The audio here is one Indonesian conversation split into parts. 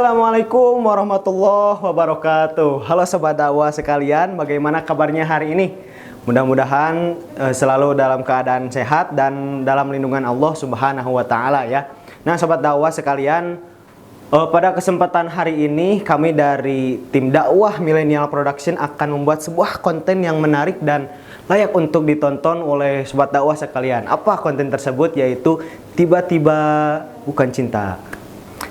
Assalamualaikum warahmatullahi wabarakatuh. Halo sobat dakwah sekalian, bagaimana kabarnya hari ini? Mudah-mudahan selalu dalam keadaan sehat dan dalam lindungan Allah Subhanahu wa taala ya. Nah, sobat dakwah sekalian, pada kesempatan hari ini kami dari tim dakwah Millennial Production akan membuat sebuah konten yang menarik dan layak untuk ditonton oleh sobat dakwah sekalian. Apa konten tersebut? Yaitu tiba-tiba bukan cinta,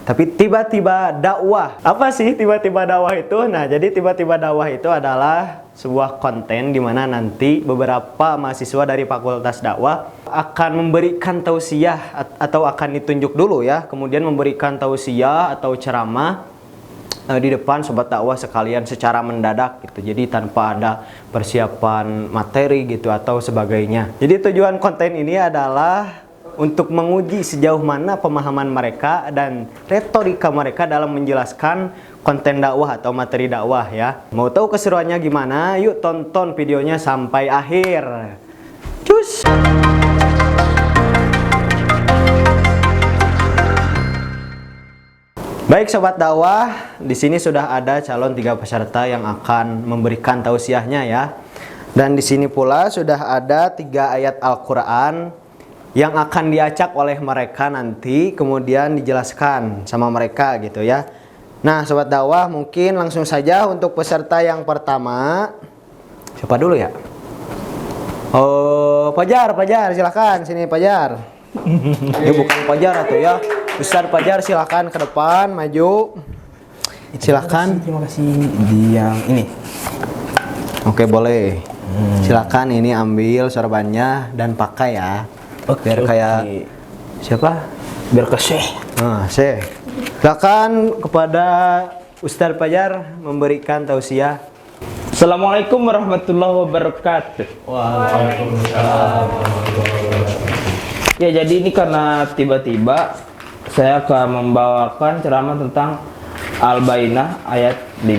tapi tiba-tiba dakwah. Apa sih tiba-tiba dakwah itu? Nah, jadi tiba-tiba dakwah itu adalah sebuah konten di mana nanti beberapa mahasiswa dari Fakultas Dakwah akan memberikan tausiah atau akan ditunjuk dulu ya, kemudian memberikan tausiah atau ceramah di depan sobat dakwah sekalian secara mendadak gitu. Jadi tanpa ada persiapan materi gitu atau sebagainya. Jadi tujuan konten ini adalah untuk menguji sejauh mana pemahaman mereka dan retorika mereka dalam menjelaskan konten dakwah atau materi dakwah ya. Mau tahu keseruannya gimana? Yuk tonton videonya sampai akhir. Cus! Baik sobat dakwah, di sini sudah ada calon 3 peserta yang akan memberikan tausiahnya ya. Dan di sini pula sudah ada 3 ayat Al-Qur'an yang akan diacak oleh mereka nanti, kemudian dijelaskan sama mereka gitu ya. Nah sobat dakwah, mungkin langsung saja untuk peserta yang pertama. Siapa dulu ya? Oh, Fajar silakan sini Fajar. Ya bukan Fajar atau ya, Ustaz Fajar silakan ke depan maju. Silakan. Terima kasih di yang ini. Oke boleh. Silakan ini ambil sorbannya dan pakai ya. Biar kayak siapa? Biar ke Syekh. Nah, Syekh. Silakan kepada Ustaz Fajar memberikan tausiah. Assalamualaikum warahmatullahi wabarakatuh. Waalaikumsalam. Ya, jadi ini karena tiba-tiba saya akan membawakan ceramah tentang Al-Bainah ayat 5.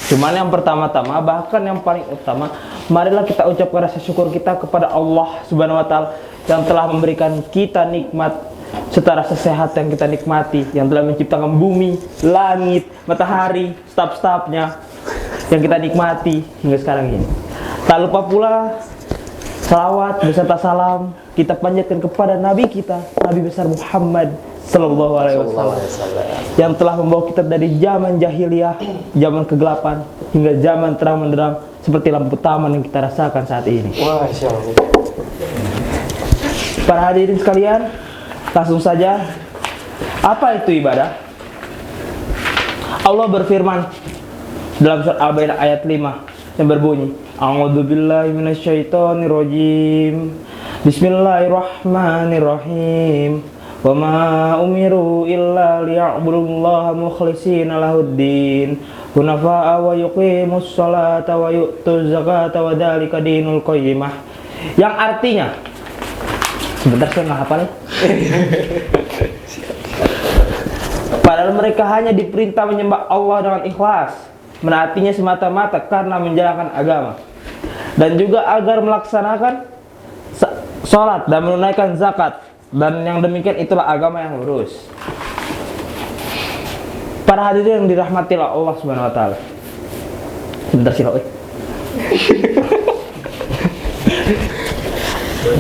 Cuman yang pertama-tama, bahkan yang paling utama, marilah kita ucapkan rasa syukur kita kepada Allah Subhanahu wa taala yang telah memberikan kita nikmat serta rasa sehat yang kita nikmati, yang telah menciptakan bumi, langit, matahari, staf-stafnya yang kita nikmati hingga sekarang ini. Tak lupa pula salawat beserta salam kita panjatkan kepada Nabi kita, Nabi besar Muhammad Sallallahu Alaihi Wasallam, yang telah membawa kita dari zaman jahiliyah, zaman kegelapan, hingga zaman terang benderang seperti lampu taman yang kita rasakan saat ini. Masya Allah. Para hadirin sekalian, langsung saja, apa itu ibadah? Allah berfirman dalam surat Al-Bainah ayat 5 yang berbunyi, A'udzubillahi minasyaitonirrajim. Bismillahirrahmanirrahim. Wa ma umiru illa liya'budullaha mukhlishina lahuddin hunafa'a wa yuqimus sholata wa yu'tuz zakata wa dzalika dinul qayyimah. Yang artinya, sebentar saya nggak hafal. Padahal mereka hanya diperintah menyembah Allah dengan ikhlas, menaatinya semata-mata karena menjalankan agama, dan juga agar melaksanakan sholat dan menunaikan zakat, dan yang demikian itulah agama yang lurus. Para hadirin yang dirahmati Allah Subhanahu wa taala. Sebentar sih,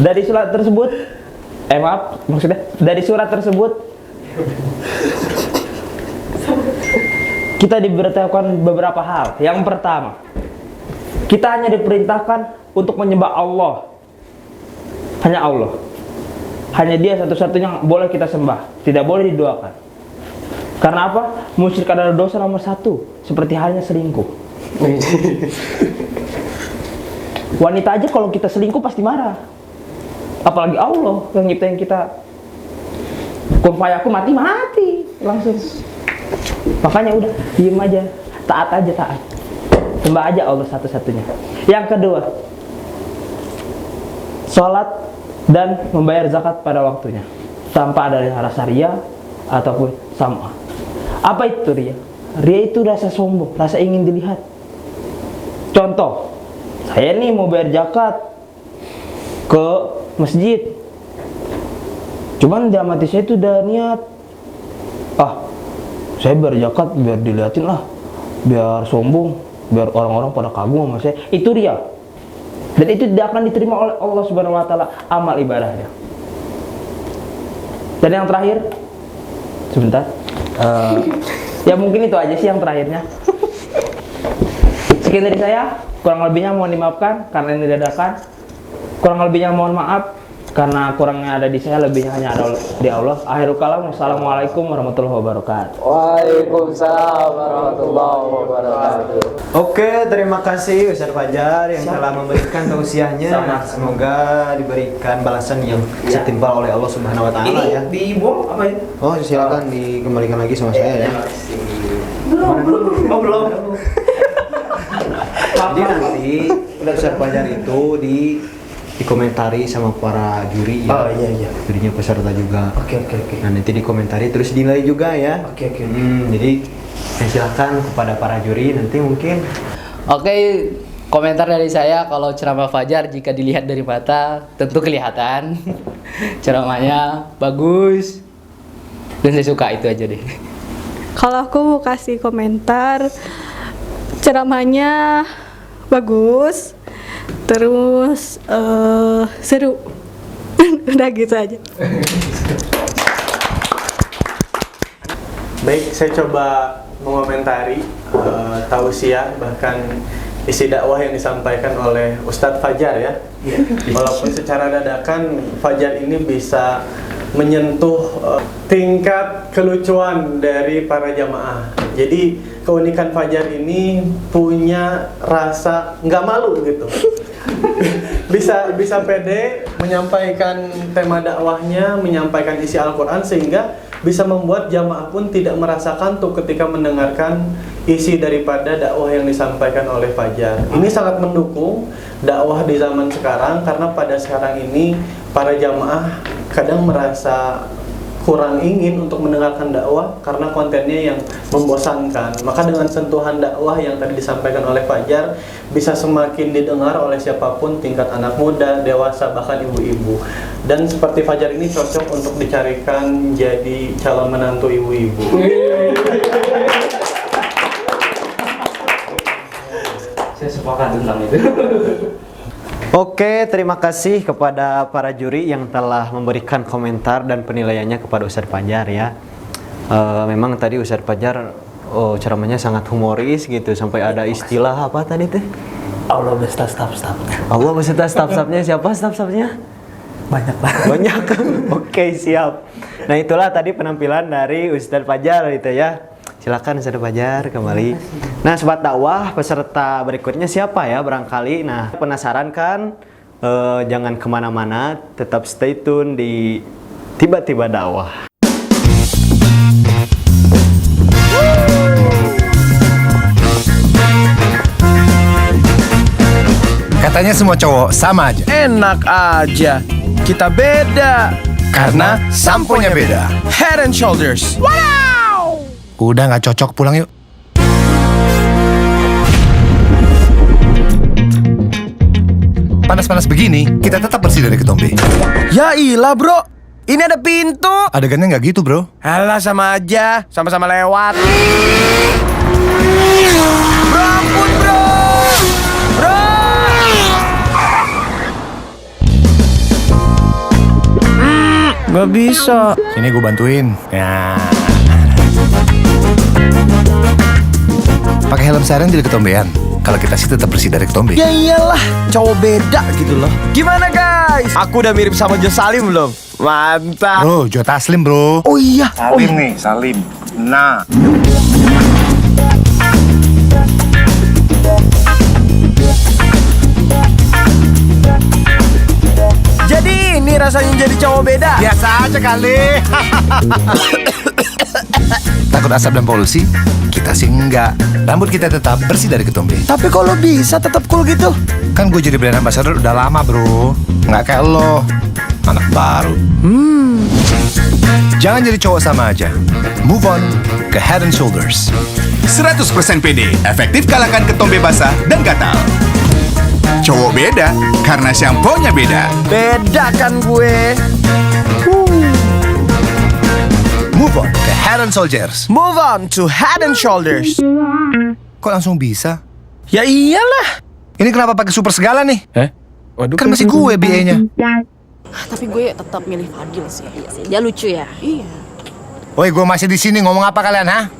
dari surat tersebut, dari surat tersebut kita diberitahukan beberapa hal. Yang pertama, kita hanya diperintahkan untuk menyembah Allah. Hanya Allah. Hanya Dia satu-satunya yang boleh kita sembah, tidak boleh diduakan. Karena apa? Musyrik adalah dosa nomor 1, seperti halnya selingkuh. Wanita aja kalau kita selingkuh pasti marah, apalagi Allah yang nyiptain kita. Kun fayakun, mati langsung. Makanya udah diem aja, taat aja, taat, sembah aja Allah satu-satunya. Yang kedua, sholat dan membayar zakat pada waktunya tanpa ada rasa riya ataupun sama. Apa itu riya? Riya itu rasa sombong, rasa ingin dilihat. Contoh, saya nih mau bayar zakat ke masjid, cuman dalam hati saya itu udah niat, Saya biar zakat, biar diliatin lah, biar sombong, biar orang-orang pada kagum sama saya. Itu dia. Dan itu tidak akan diterima oleh Allah Subhanahu wa taala amal ibadahnya. Dan yang terakhir, sebentar. Ya mungkin itu aja sih yang terakhirnya. Sekian dari saya, kurang lebihnya mohon dimaafkan karena ini dadakan. Kurang lebihnya mohon maaf karena kurangnya ada di saya, lebihnya hanya ada di Allah. Akhirul kalam, wassalamualaikum warahmatullahi wabarakatuh. Waalaikumsalam warahmatullahi wabarakatuh. Oke, terima kasih Ustaz Fajar yang telah memberikan tausiahnya. Sama. Semoga diberikan balasan yang setimpal oleh Allah Subhanahu wa taala ya. dibuang apa ya? Oh, silakan dikembalikan lagi sama saya ya. Belum. Jadi nanti Ustaz Fajar itu dikomentari sama para juri ya. Oh iya. Jurinya peserta juga. Oke. Nah, nanti dikomentari terus dinilai juga ya. Oke. Jadi silakan kepada para juri nanti mungkin. Oke, komentar dari saya kalau ceramah Fajar jika dilihat dari mata tentu kelihatan ceramahnya bagus dan saya suka, itu aja deh. Kalau aku mau kasih komentar, ceramahnya bagus, terus seru. Udah gitu aja. Baik, saya coba mengomentari tausiah bahkan isi dakwah yang disampaikan oleh Ustadz Fajar ya. Walaupun secara dadakan Fajar ini bisa menyentuh tingkat kelucuan dari para jamaah. Jadi keunikan Fajar ini punya rasa nggak malu gitu. bisa pede menyampaikan tema dakwahnya, menyampaikan isi Al-Quran sehingga bisa membuat jamaah pun tidak merasa kantuk ketika mendengarkan isi daripada dakwah yang disampaikan oleh Fajar. Ini sangat mendukung dakwah di zaman sekarang karena pada sekarang ini para jamaah kadang merasa kurang ingin untuk mendengarkan dakwah karena kontennya yang membosankan. Maka dengan sentuhan dakwah yang tadi disampaikan oleh Fajar bisa semakin didengar oleh siapapun, tingkat anak muda, dewasa, bahkan ibu-ibu. Dan seperti Fajar ini cocok untuk dicarikan jadi calon menantu ibu-ibu. Saya sepakat tentang itu. Oke, terima kasih kepada para juri yang telah memberikan komentar dan penilaiannya kepada Ustadz Fajar ya. Memang tadi Ustadz Fajar ceramahnya sangat humoris gitu, sampai ada istilah apa tadi teh? Allah beserta staf-stafnya. Allah beserta staf-stafnya. Siapa staf-stafnya? Banyak banget. Banyak. Oke, siap. Nah, itulah tadi penampilan dari Ustadz Fajar gitu ya. Silakan Ustadz Fajar kembali. Nah, sobat dakwah, peserta berikutnya siapa ya barangkali? Nah, penasaran kan? Jangan kemana-mana, tetap stay tune di Tiba-Tiba Dakwah. Katanya semua cowok sama aja. Enak aja, kita beda Karena samponya beda. Head and Shoulders. Udah nggak cocok, pulang yuk. Panas-panas begini, kita tetap bersih dari ketombe. Ya ilah bro, ini ada pintu. Adegannya nggak gitu, bro. Alah sama aja, sama-sama lewat. Bro ampun bro. Bro. Gak bisa. Sini gue bantuin. Ya. Pakai helm siren jadi ketombean. Kalau kita sih tetap bersih dari ketombe. Ya iyalah, cowok beda gitu loh. Gimana guys? Aku udah mirip sama Jo Salim belum? Mantap. Bro, Joe Taslim, bro. Oh iya. Salim nih, Salim. Nah, Jadi ini rasanya jadi cowok beda. Biasa aja kali. Takut asap dan polusi? Kita sih enggak. Rambut kita tetap bersih dari ketombe. Tapi kalau bisa tetap cool gitu. Kan gue jadi brand ambassador udah lama, bro. Nggak kayak lo, anak baru. Jangan jadi cowok sama aja. Move on ke Head and Shoulders. 100% pede, efektif kalahkan ketombe basah dan gatal. Cowok beda karena shampoo-nya beda. Beda kan gue. Move on ke Head and Shoulders. Move on to Head and Shoulders. Kok langsung bisa? Ya iyalah. Ini kenapa pakai super segala nih? Waduh, Kan masih gue BA-nya. Tapi gue tetap milih Fadil sih. Iya sih, dia lucu ya. Iya. Woi, gue masih di sini, ngomong apa kalian, ha?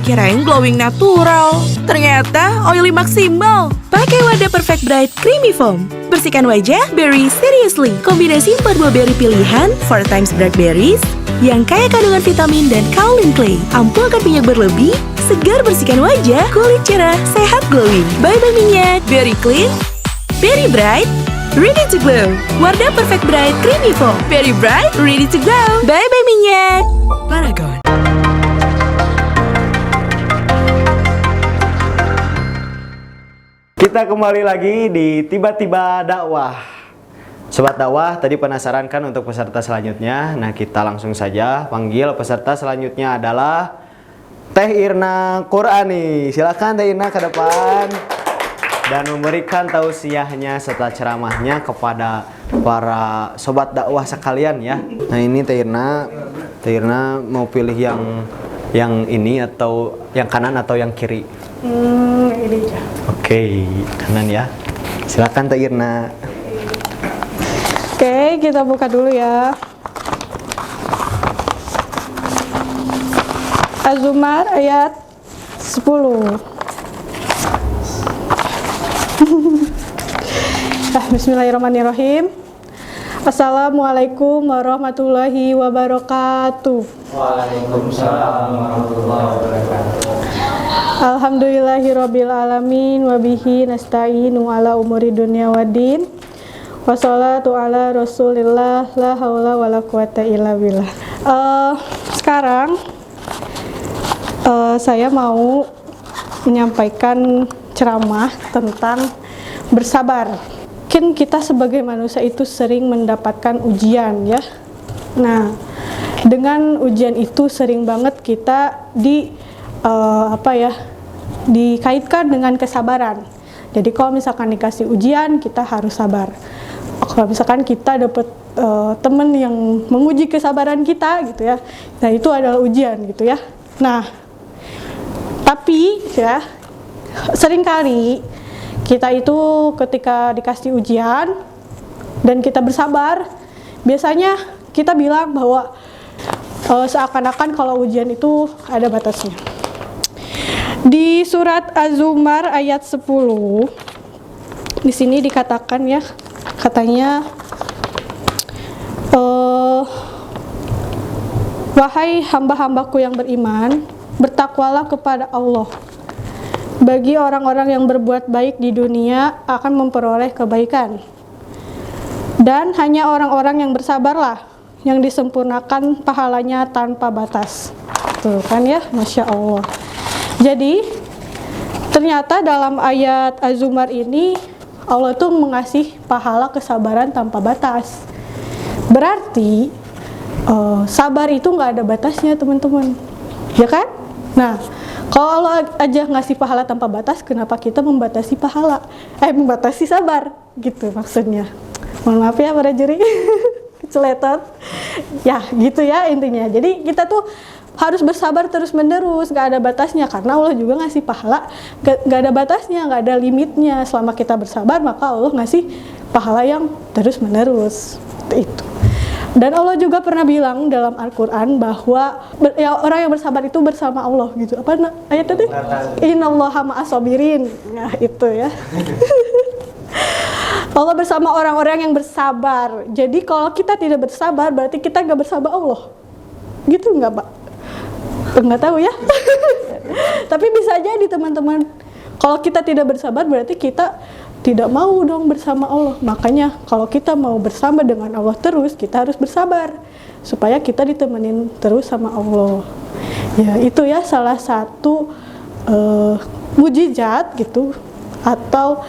Kirain glowing natural, ternyata oily maksimal. Pakai wadah Perfect Bright Creamy Foam. Bersihkan wajah berry seriously. Kombinasi 4 buah berry pilihan, 4 times black berries, yang kaya kandungan vitamin dan kaolin clay. Ampulkan minyak berlebih, segar bersihkan wajah, kulit cerah, sehat glowing. Bye-bye minyak, berry clean, berry bright, ready to glow. Wardah Perfect Bright Creamy Foam. Very bright, ready to glow. Bye-bye minyak. Paragon. Kita kembali lagi di Tiba-Tiba Dakwah. Sobat dakwah, tadi penasaran kan untuk peserta selanjutnya? Nah, kita langsung saja panggil peserta selanjutnya adalah Teh Irna Qurani. Silakan Teh Irna ke depan dan memberikan tausiahnya serta ceramahnya kepada para sobat dakwah sekalian ya. Nah, ini Teh Irna mau pilih yang ini atau yang kanan atau yang kiri? Ini aja. Oke, kanan ya. Silakan Teh Irna. Oke, kita buka dulu ya. Az-Zumar ayat 10. Bismillahirrahmanirrahim. Assalamualaikum warahmatullahi wabarakatuh. Waalaikumsalam warahmatullahi wabarakatuh. Alhamdulillahirabbil alamin wa bihi nasta'inu ala umuri dunya waddin. Wassalatu ala Rasulillah la haula wala quwata illa billah. Sekarang saya mau menyampaikan ceramah tentang bersabar. Mungkin kita sebagai manusia itu sering mendapatkan ujian ya. Nah, dengan ujian itu sering banget kita dikaitkan dengan kesabaran. Jadi kalau misalkan dikasih ujian, kita harus sabar. Kalau misalkan kita dapat teman yang menguji kesabaran kita gitu ya, nah itu adalah ujian gitu ya. Nah, tapi ya seringkali kita itu ketika dikasih ujian dan kita bersabar, biasanya kita bilang bahwa seakan-akan kalau ujian itu ada batasnya. Di surat Az-Zumar ayat 10 di sini dikatakan ya, katanya wahai hamba-hambaku yang beriman, bertakwalah kepada Allah. Bagi orang-orang yang berbuat baik di dunia akan memperoleh kebaikan. Dan hanya orang-orang yang bersabarlah yang disempurnakan pahalanya tanpa batas. Tuh kan ya, Masya Allah. Jadi ternyata dalam ayat Az-Zumar ini Allah tuh mengasih pahala kesabaran tanpa batas. Berarti sabar itu nggak ada batasnya teman-teman, ya kan? Nah, kalau Allah aja ngasih pahala tanpa batas, kenapa kita membatasi pahala? Membatasi sabar, gitu maksudnya. Mohon maaf ya para juri, keceletot. Ya, gitu ya intinya. Jadi kita tuh harus bersabar terus menerus, gak ada batasnya, karena Allah juga ngasih pahala gak ada batasnya, gak ada limitnya. Selama kita bersabar, maka Allah ngasih pahala yang terus menerus. Itu. Dan Allah juga pernah bilang dalam Al-Quran bahwa orang yang bersabar itu bersama Allah gitu. Apa ayat tadi? Innallaha ma'as-sabirin. Nah itu ya. Allah bersama orang-orang yang bersabar. Jadi kalau kita tidak bersabar, berarti kita gak bersama Allah. Gitu nggak Pak? Nggak tahu ya. Tapi bisa jadi teman-teman, kalau kita tidak bersabar berarti kita tidak mau dong bersama Allah. Makanya kalau kita mau bersama dengan Allah terus, kita harus bersabar supaya kita ditemenin terus sama Allah. Ya itu ya salah satu mujizat gitu atau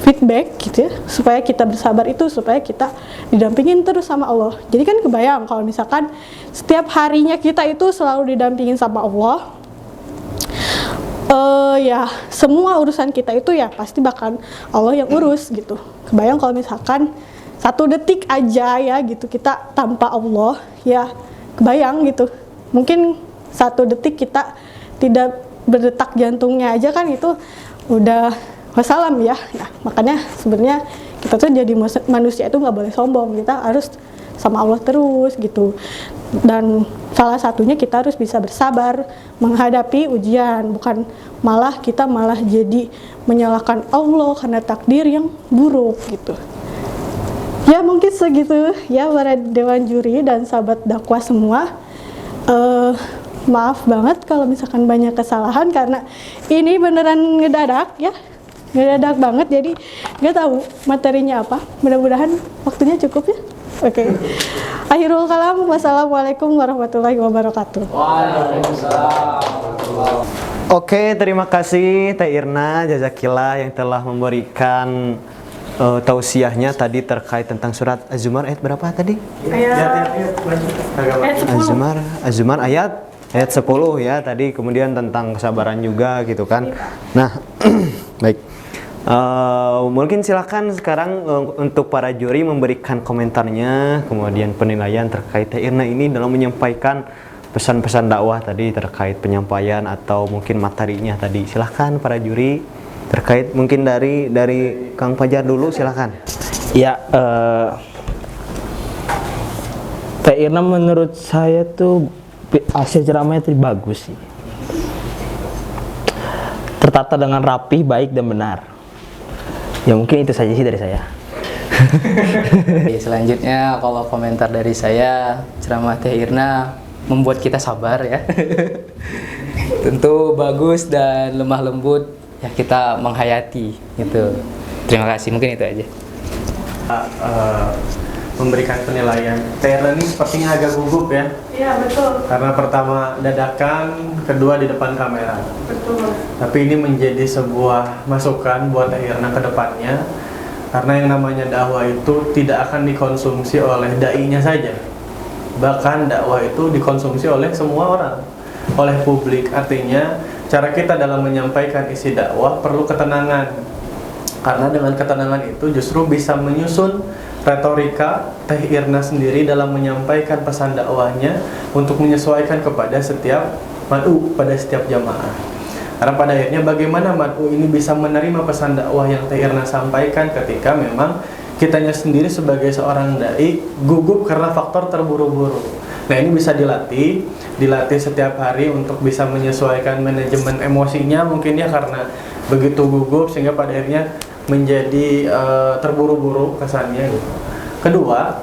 feedback gitu ya, supaya kita bersabar itu supaya kita didampingin terus sama Allah. Jadi kan kebayang kalau misalkan setiap harinya kita itu selalu didampingin sama Allah, Ya semua urusan kita itu ya pasti bakal Allah yang urus gitu. Kebayang kalau misalkan 1 detik aja ya gitu kita tanpa Allah, ya kebayang gitu. Mungkin 1 detik kita tidak berdetak jantungnya aja kan itu udah wassalam ya. Nah, makanya sebenarnya kita tuh jadi manusia itu nggak boleh sombong, kita harus sama Allah terus gitu. Dan salah satunya kita harus bisa bersabar menghadapi ujian, bukan kita malah jadi menyalahkan Allah karena takdir yang buruk gitu. Ya mungkin segitu ya para dewan juri dan sahabat dakwah semua. Maaf banget kalau misalkan banyak kesalahan karena ini beneran ngedadak ya. Ngedadak banget, jadi nggak tahu materinya apa. Mudah-mudahan waktunya cukup ya. Oke. Akhirul kalam. Wassalamualaikum warahmatullahi wabarakatuh. Oke, terima kasih Teh Irna, jazakillah yang telah memberikan tausiahnya tadi terkait tentang surat Az-Zumar ayat berapa tadi? Az-Zumar ayat 10 ya tadi, kemudian tentang kesabaran juga gitu kan. Nah, baik. Mungkin silakan sekarang untuk para juri memberikan komentarnya, kemudian penilaian terkait Teh Irna ini dalam menyampaikan pesan-pesan dakwah tadi terkait penyampaian atau mungkin materinya tadi. Silakan para juri terkait mungkin dari Kang Fajar dulu, silakan. Ya, Teh Irna menurut saya tuh hasil ceramahnya tuh bagus sih. Tertata dengan rapi, baik dan benar. Ya mungkin itu saja sih dari saya. Selanjutnya kalau komentar dari saya, ceramah Teh Irna membuat kita sabar ya. Tentu bagus dan lemah lembut ya, kita menghayati gitu. Terima kasih, mungkin itu aja. Memberikan penilaian. Teh Irna ini sepertinya agak gugup ya. Iya betul. Karena pertama dadakan, kedua di depan kamera. Betul. Tapi ini menjadi sebuah masukan buat Teh Irna ke depannya. Karena yang namanya dakwah itu tidak akan dikonsumsi oleh dai-nya saja. Bahkan dakwah itu dikonsumsi oleh semua orang, oleh publik. Artinya cara kita dalam menyampaikan isi dakwah perlu ketenangan. Karena dengan ketenangan itu justru bisa menyusun retorika Teh Irna sendiri dalam menyampaikan pesan dakwahnya untuk menyesuaikan kepada setiap mad'u, pada setiap jamaah. Karena pada akhirnya bagaimana mad'u ini bisa menerima pesan dakwah yang Teh Irna sampaikan ketika memang kitanya sendiri sebagai seorang dai gugup karena faktor terburu-buru. Nah, ini bisa dilatih setiap hari untuk bisa menyesuaikan manajemen emosinya mungkin ya, karena begitu gugup sehingga pada akhirnya menjadi terburu-buru kesannya gitu. Kedua,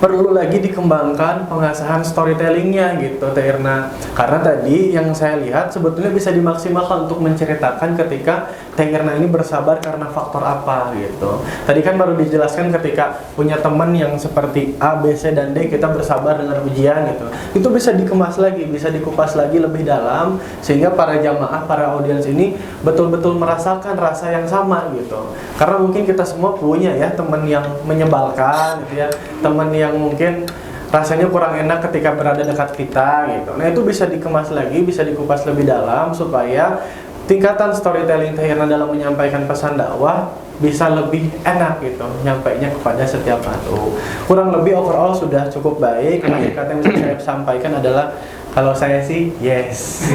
perlu lagi dikembangkan pengasahan storytellingnya gitu Teh Irna. Karena tadi yang saya lihat sebetulnya bisa dimaksimalkan untuk menceritakan ketika Teh Irna ini bersabar karena faktor apa gitu. Tadi kan baru dijelaskan ketika punya teman yang seperti A, B, C, dan D kita bersabar dengan ujian gitu. Itu bisa dikemas lagi, bisa dikupas lagi lebih dalam sehingga para jamaah, para audiens ini betul-betul merasakan rasa yang sama gitu. Karena mungkin kita semua punya ya teman yang menyebalkan gitu ya, teman yang mungkin rasanya kurang enak ketika berada dekat kita gitu. Nah, itu bisa dikemas lagi, bisa dikupas lebih dalam supaya tingkatan storytelling Teh Irna dalam menyampaikan pesan dakwah bisa lebih enak gitu nyampainya kepada setiap satu. Kurang lebih overall sudah cukup baik. Kata yang saya sampaikan adalah kalau saya sih yes.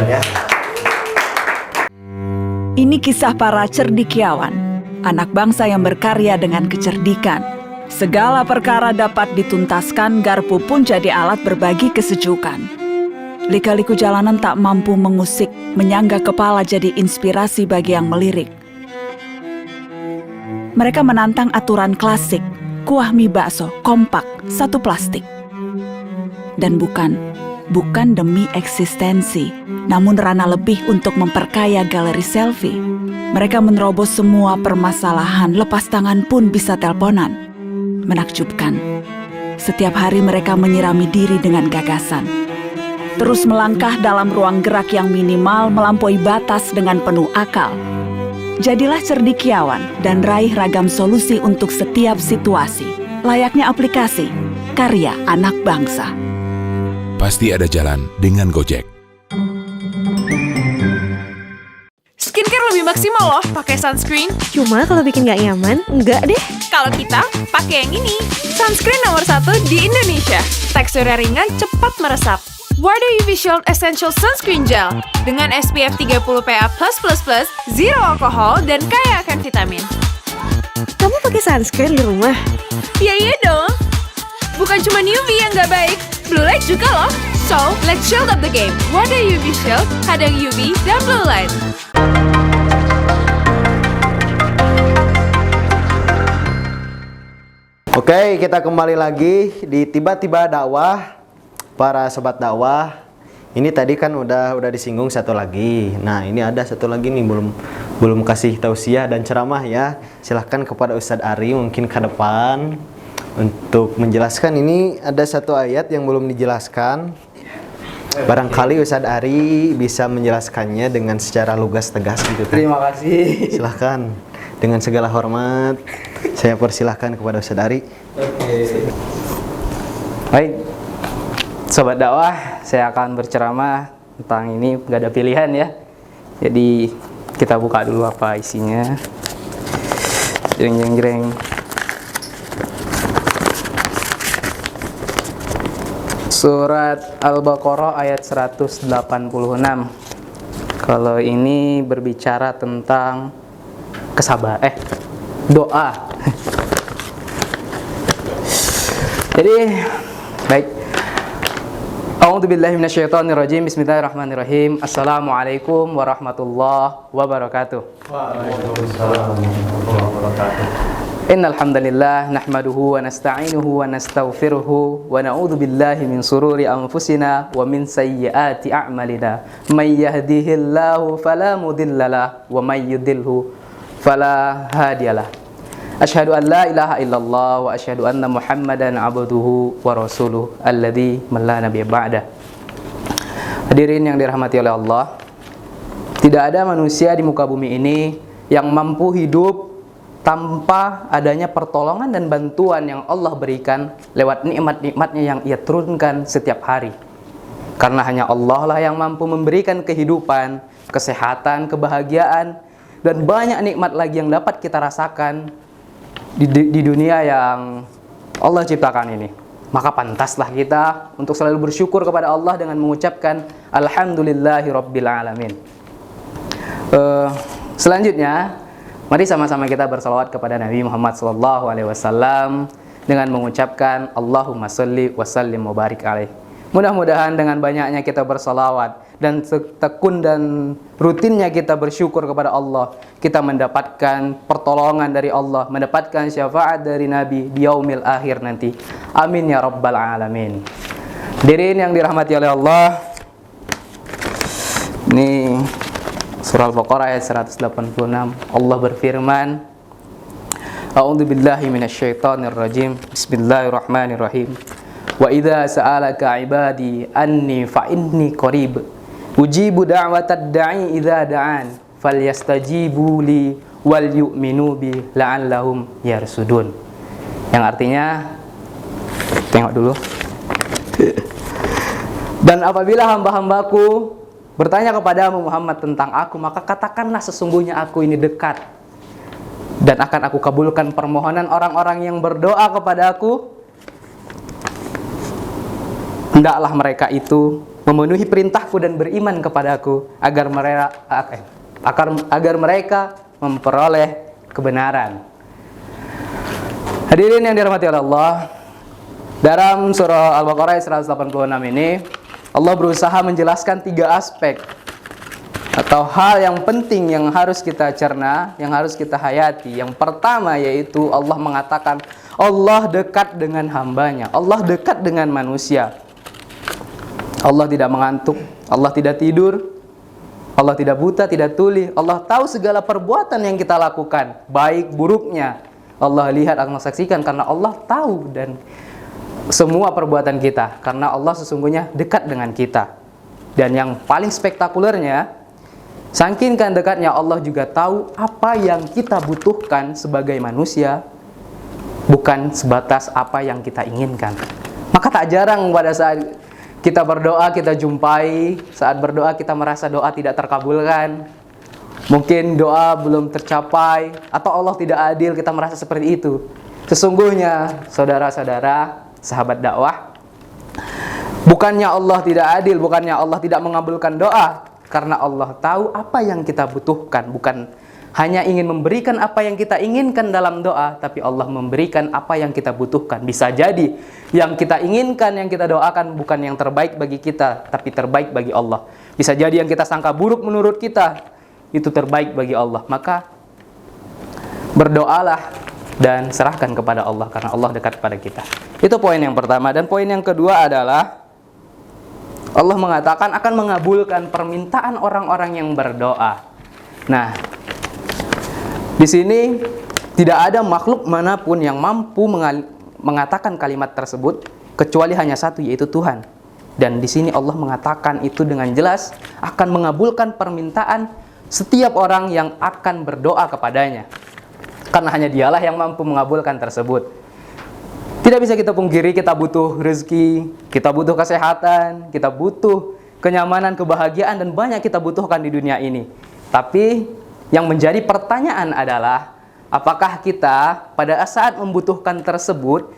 Ya. Ini kisah para cendekiawan, anak bangsa yang berkarya dengan kecerdikan. Segala perkara dapat dituntaskan, garpu pun jadi alat berbagi kesejukan. Lika-liku jalanan tak mampu mengusik, menyangga kepala jadi inspirasi bagi yang melirik. Mereka menantang aturan klasik, kuah mie bakso, kompak, satu plastik. Dan bukan demi eksistensi, namun ranah lebih untuk memperkaya galeri selfie. Mereka menerobos semua permasalahan, lepas tangan pun bisa teleponan. Menakjubkan, setiap hari mereka menyirami diri dengan gagasan. Terus melangkah dalam ruang gerak yang minimal melampaui batas dengan penuh akal. Jadilah cendekiawan dan raih ragam solusi untuk setiap situasi. Layaknya aplikasi, karya anak bangsa. Pasti ada jalan dengan Gojek. maksimal loh pakai sunscreen. Cuma kalau bikin nggak nyaman, enggak deh. Kalau kita pakai yang ini, sunscreen nomor 1 di Indonesia. Teksturnya ringan, cepat meresap. Wardah UV Shield Essential Sunscreen Gel dengan SPF 30 PA+++, zero alkohol, dan kaya akan vitamin. Kamu pakai sunscreen di rumah? Iya dong. Bukan cuma UV yang nggak baik, blue light juga loh. So, let's shield up the game. Wardah UV Shield, hadang UV dan blue light. Oke, kita kembali lagi di tiba-tiba dakwah. Para sobat dakwah, ini tadi kan udah disinggung satu lagi. Nah, ini ada satu lagi nih belum kasih tausiah dan ceramah ya. Silahkan kepada Ustadz Ari mungkin ke depan untuk menjelaskan. Ini ada satu ayat yang belum dijelaskan. Barangkali Ustadz Ari bisa menjelaskannya dengan secara lugas tegas gitu kan. Terima kasih. Silahkan dengan segala hormat. Saya persilahkan kepada Ustadz Ari. Baik, sobat dakwah, saya akan berceramah tentang ini, nggak ada pilihan ya. Jadi kita buka dulu apa isinya. Jreng. Surat Al-Baqarah ayat 186. Kalau ini berbicara tentang doa. Jadi, baik. A'udzubillahi minasyaitonirrajim. Bismillahirrahmanirrahim. Assalamualaikum warahmatullahi wabarakatuh. Waalaikumsalam warahmatullahi wabarakatuh. Innal hamdalillah nahmaduhu wa nasta'inuhu wa nastaghfiruhu wa na'udzu billahi min sururi anfusina wa min sayyiati a'malina. May yahdihillahu fala mudhillalah wa may yudhlilhu fala hadiyalah. Asyhadu an la ilaha illallah wa asyhadu anna Muhammadan abduhu wa rasuluh alladzi la nabiyya ba'da. Hadirin yang dirahmati oleh Allah, tidak ada manusia di muka bumi ini yang mampu hidup tanpa adanya pertolongan dan bantuan yang Allah berikan lewat nikmat-nikmatnya yang Ia turunkan setiap hari. Karena hanya Allah lah yang mampu memberikan kehidupan, kesehatan, kebahagiaan, dan banyak nikmat lagi yang dapat kita rasakan di dunia yang Allah ciptakan ini. Maka pantaslah kita untuk selalu bersyukur kepada Allah dengan mengucapkan Alhamdulillahi Rabbil Alamin. Selanjutnya, mari sama-sama kita bersalawat kepada Nabi Muhammad SAW dengan mengucapkan Allahumma sholli wa sallim wa barik alaih. Mudah-mudahan dengan banyaknya kita bersalawat dan tekun dan rutinnya kita bersyukur kepada Allah, kita mendapatkan pertolongan dari Allah, mendapatkan syafaat dari Nabi di yaumil akhir nanti. Amin ya rabbal alamin. Hadirin yang dirahmati oleh Allah, ini surah Al-Baqarah ayat 186. Allah berfirman, A'udzu billahi minasyaitonir rajim. Bismillahirrahmanirrahim. Wa idza sa'alaka 'ibadi anni fa inni qarib ujibu da'watad da'i idza da'an falyastajibu li wal yu'minu bi la'allahum yarsudun. Yang artinya, tengok dulu. Dan apabila hamba-hambaku bertanya kepadamu Muhammad tentang aku, maka katakanlah sesungguhnya aku ini dekat dan akan aku kabulkan permohonan orang-orang yang berdoa kepada aku. Hendaklah mereka itu memenuhi perintahku dan beriman kepadaku agar mereka memperoleh kebenaran. Hadirin yang dirahmati oleh Allah, dalam surah Al-Baqarah 186 ini Allah berusaha menjelaskan 3 aspek atau hal yang penting yang harus kita cerna, yang harus kita hayati. Yang pertama yaitu Allah mengatakan Allah dekat dengan hambanya, Allah dekat dengan manusia. Allah tidak mengantuk, Allah tidak tidur, Allah tidak buta, tidak tuli. Allah tahu segala perbuatan yang kita lakukan, baik buruknya. Allah lihat, Allah saksikan, karena Allah tahu dan semua perbuatan kita, karena Allah sesungguhnya dekat dengan kita. Dan yang paling spektakulernya, saking dekatnya Allah juga tahu apa yang kita butuhkan sebagai manusia, bukan sebatas apa yang kita inginkan. Maka tak jarang pada saat kita berdoa, kita jumpai, saat berdoa kita merasa doa tidak terkabulkan. Mungkin doa belum tercapai atau Allah tidak adil, kita merasa seperti itu. Sesungguhnya saudara-saudara, sahabat dakwah, bukannya Allah tidak adil, bukannya Allah tidak mengabulkan doa, karena Allah tahu apa yang kita butuhkan. Bukan hanya ingin memberikan apa yang kita inginkan dalam doa, tapi Allah memberikan apa yang kita butuhkan. Bisa jadi yang kita inginkan, yang kita doakan bukan yang terbaik bagi kita, tapi terbaik bagi Allah. Bisa jadi yang kita sangka buruk menurut kita, itu terbaik bagi Allah. Maka berdoalah dan serahkan kepada Allah, karena Allah dekat pada kita. Itu poin yang pertama. Dan poin yang kedua adalah Allah mengatakan akan mengabulkan permintaan orang-orang yang berdoa. Nah, di sini tidak ada makhluk manapun yang mampu mengatakan kalimat tersebut kecuali hanya satu, yaitu Tuhan. Dan di sini Allah mengatakan itu dengan jelas akan mengabulkan permintaan setiap orang yang akan berdoa kepadanya. Karena hanya Dialah yang mampu mengabulkan tersebut. Tidak bisa kita pungkiri, kita butuh rezeki, kita butuh kesehatan, kita butuh kenyamanan, kebahagiaan, dan banyak kita butuhkan di dunia ini. Tapi yang menjadi pertanyaan adalah, apakah kita pada saat membutuhkan tersebut,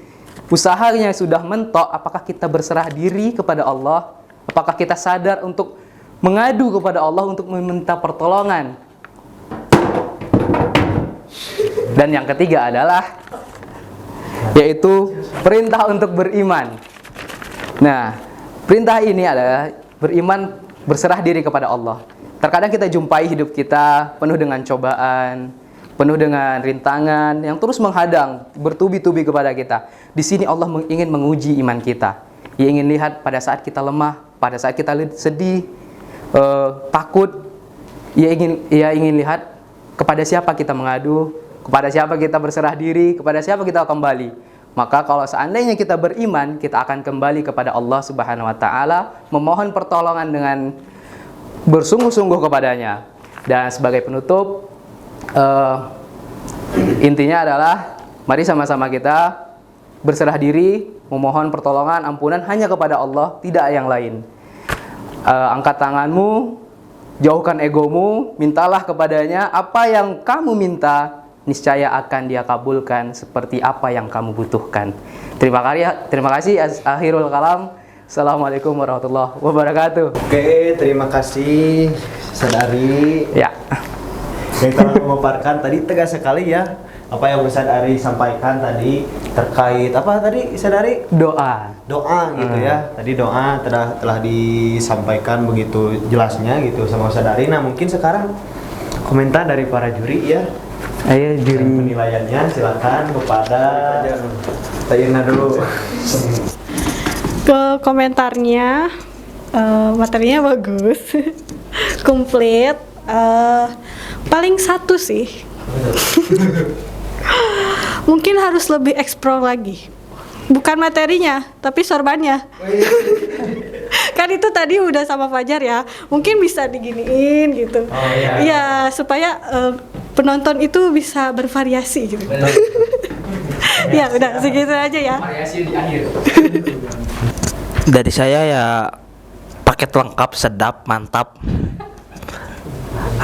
usahanya sudah mentok, apakah kita berserah diri kepada Allah? Apakah kita sadar untuk mengadu kepada Allah, untuk meminta pertolongan? Dan yang ketiga adalah yaitu perintah untuk beriman. Nah, perintah ini adalah beriman, berserah diri kepada Allah. Terkadang kita jumpai hidup kita penuh dengan cobaan, penuh dengan rintangan yang terus menghadang, bertubi-tubi kepada kita. Di sini Allah ingin menguji iman kita. Ia ingin lihat pada saat kita lemah, pada saat kita sedih, takut. Ia ingin lihat kepada siapa kita mengadu, kepada siapa kita berserah diri, kepada siapa kita kembali. Maka kalau seandainya kita beriman, kita akan kembali kepada Allah Subhanahu wa taala, memohon pertolongan dengan bersungguh-sungguh kepadanya. Dan sebagai penutup, intinya adalah mari sama-sama kita berserah diri, memohon pertolongan, ampunan hanya kepada Allah, tidak yang lain. Angkat tanganmu, jauhkan egomu, mintalah kepadanya apa yang kamu minta, niscaya akan Dia kabulkan seperti apa yang kamu butuhkan. Terima kasih. Akhirul kalam. Assalamualaikum warahmatullahi wabarakatuh. Oke, terima kasih Sadari. Ya. Yang telah memaparkan tadi tegas sekali ya apa yang Sadari sampaikan tadi terkait apa tadi Sadari? Doa gitu ya. Tadi doa telah disampaikan begitu jelasnya gitu sama Sadari. Nah, mungkin sekarang komentar dari para juri ya. Ayo juri penilaiannya silakan kepada Tayirna dulu. Ke komentarnya, materinya bagus, komplit. Paling satu sih, mungkin harus lebih eksplor lagi. Bukan materinya, tapi sorbannya. Kan itu tadi udah sama Fajar ya. Mungkin bisa diginiin gitu. Oh, iya. Ya, supaya penonton itu bisa bervariasi gitu. Ya udah segitu aja ya. Variasi di akhir. Dari saya ya paket lengkap, sedap, mantap.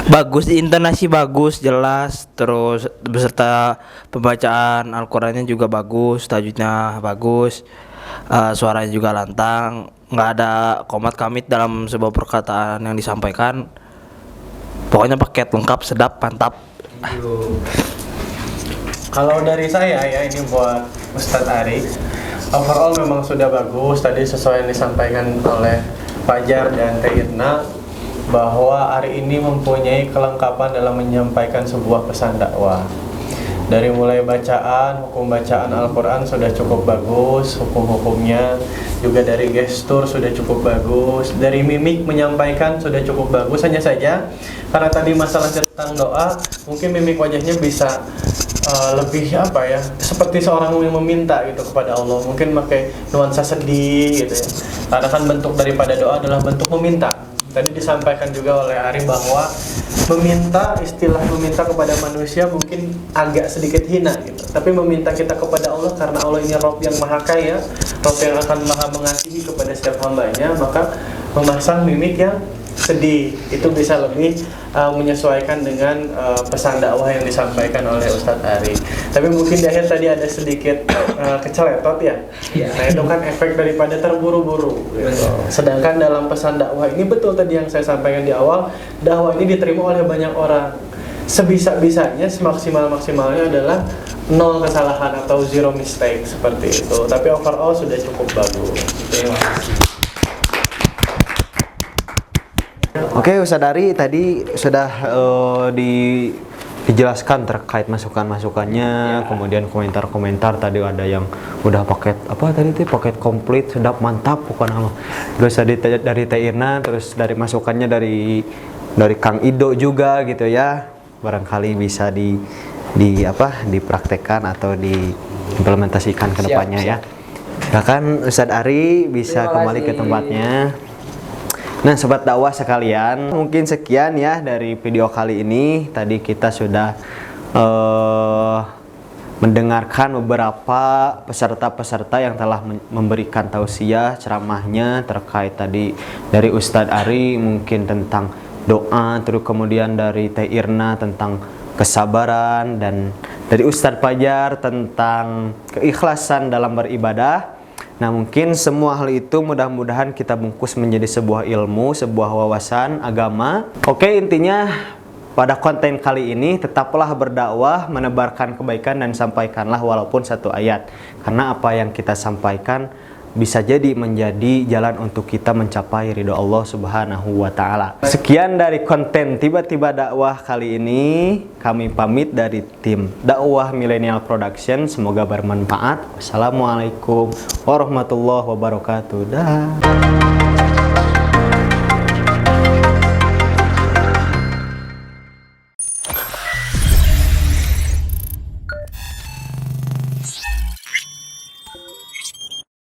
Bagus, intonasi bagus, jelas, terus beserta pembacaan Al-Qur'annya juga bagus, tajwidnya bagus, suaranya juga lantang, nggak ada komat kamit dalam sebuah perkataan yang disampaikan. Pokoknya paket lengkap, sedap, mantap. Kalau dari saya ya, ini buat Ustadz Ari, overall memang sudah bagus. Tadi sesuai yang disampaikan oleh Fajar dan Tayirna, bahwa Ari ini mempunyai kelengkapan dalam menyampaikan sebuah pesan dakwah. Dari mulai bacaan, hukum bacaan Al-Quran sudah cukup bagus, hukum-hukumnya juga dari gestur sudah cukup bagus, dari mimik menyampaikan sudah cukup bagus. Hanya saja karena tadi masalah tentang doa, mungkin mimik wajahnya bisa lebih apa ya, seperti seorang yang meminta gitu kepada Allah, mungkin pakai nuansa sedih gitu ya, karena kan bentuk daripada doa adalah bentuk meminta. Tadi disampaikan juga oleh Ari bahwa meminta, istilah meminta kepada manusia mungkin agak sedikit hina gitu. Tapi meminta kita kepada Allah karena Allah ini Rabb yang maha kaya, Rabb yang akan maha mengasihi kepada setiap hambanya, maka memasang mimik yang sedih, itu bisa lebih menyesuaikan dengan pesan dakwah yang disampaikan oleh Ustadz Ari. Tapi mungkin di akhir tadi ada sedikit keceletot ya. Nah itu kan efek daripada terburu-buru gitu. Sedangkan dalam pesan dakwah ini betul tadi yang saya sampaikan di awal, dakwah ini diterima oleh banyak orang. Sebisa-bisanya, semaksimal-maksimalnya adalah 0 kesalahan atau 0 mistake seperti itu. Tapi overall sudah cukup bagus. Terima kasih. Oke, Ustadz Ari tadi sudah dijelaskan terkait masukan-masukannya, kemudian komentar-komentar tadi ada yang udah paket apa tadi tuh paket komplit sedap mantap bukan apa. Terus dari Teh Irna, terus dari masukannya dari Kang Ido juga gitu ya. Barangkali bisa dipraktekkan atau diimplementasikan ke depannya ya. Bahkan Ustadz Ari bisa kembali ke tempatnya. Nah, sobat dakwah sekalian, mungkin sekian ya dari video kali ini. Tadi kita sudah mendengarkan beberapa peserta-peserta yang telah memberikan tausiah ceramahnya terkait tadi dari Ustadz Ari mungkin tentang doa, terus kemudian dari Teh Irna tentang kesabaran, dan dari Ustadz Fajar tentang keikhlasan dalam beribadah. Nah, mungkin semua hal itu mudah-mudahan kita bungkus menjadi sebuah ilmu, sebuah wawasan agama. Oke, intinya pada konten kali ini tetaplah berdakwah, menebarkan kebaikan dan sampaikanlah walaupun satu ayat. Karena apa yang kita sampaikan bisa jadi menjadi jalan untuk kita mencapai ridho Allah Subhanahu wa Ta'ala. Sekian dari konten Tiba-Tiba Dakwah kali ini. Kami pamit dari tim Dakwah Millennial Production. Semoga bermanfaat. Wassalamualaikum warahmatullahi wabarakatuh. Dah.